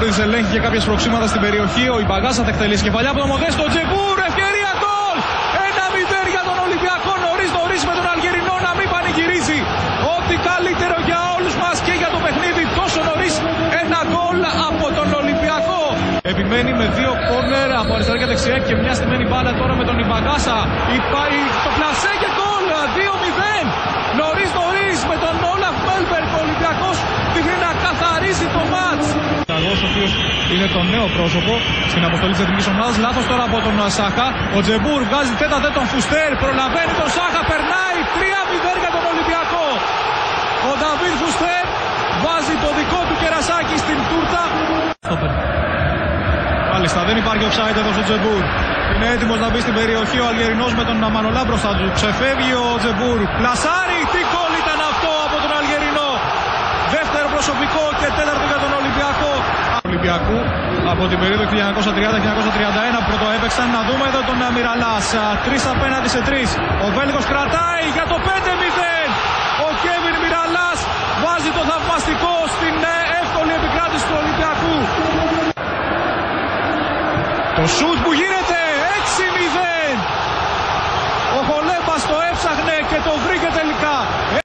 Νόρις ελέγχει και κάποιες προξήματα στην περιοχή. Ο Ιμπαγάσα θα εκτελέσει κεφαλιά από το Μοδέστο. Τζεμπούρ, ευκαιρία γκολ! 1-0 για τον Ολυμπιακό. Νωρίς με τον Αλγερινό να μην πανηγυρίζει. Ό,τι καλύτερο για όλους μας και για το παιχνίδι. Τόσο νωρίς ένα γκολ από τον Ολυμπιακό. Επιμένει με δύο κόρνερ από αριστερά και δεξιά και μια στημένη μπάλα τώρα με τον Ιμπαγάσα. Το πλασέ και γκολ. 2-0. Νωρίς με τον Όλαφ Μέλμπεργκ. Ο Ολυμπιακός δείχνει να καθαρίζει το μάτς. Ο οποίος είναι το νέο πρόσωπο στην αποστολή της εθνικής ομάδας. Λάθος τώρα από τον Σάχα. Ο Τζεμπούρ βγάζει τέτα τον Φουστέρ. Προλαβαίνει τον Σάχα. Περνάει 3-0 για τον Ολυμπιακό. Ο Νταβίδ Φουστέρ βάζει το δικό του κερασάκι στην τούρτα. Μάλιστα, δεν υπάρχει offside εδώ στο Τζεμπούρ. Είναι έτοιμος να μπει στην περιοχή ο Αλγερινός με τον Μανολά μπροστά του. Ξεφεύγει ο Τζεμπούρ. Πλασάρι. Τι γκολ ήταν αυτό από τον Αλγερινό. Δεύτερο προσωπικό και τέταρτο για τον Ολυμπιακό. Ολυμπιακού από την περίοδο 1930-1931 πρώτο έπαιξαν. Να δούμε εδώ τον Μιραλάς. 3 απέναντι σε 3. Ο Βέλγος κρατάει για το 5-0. Ο Κέβιν Μιραλάς βάζει το θαυμαστικό στην εύκολη επικράτηση του Ολυμπιακού. Το σουτ που γίνεται 6-0. Ο Χολέμπας το έψαχνε και το βρήκε τελικά.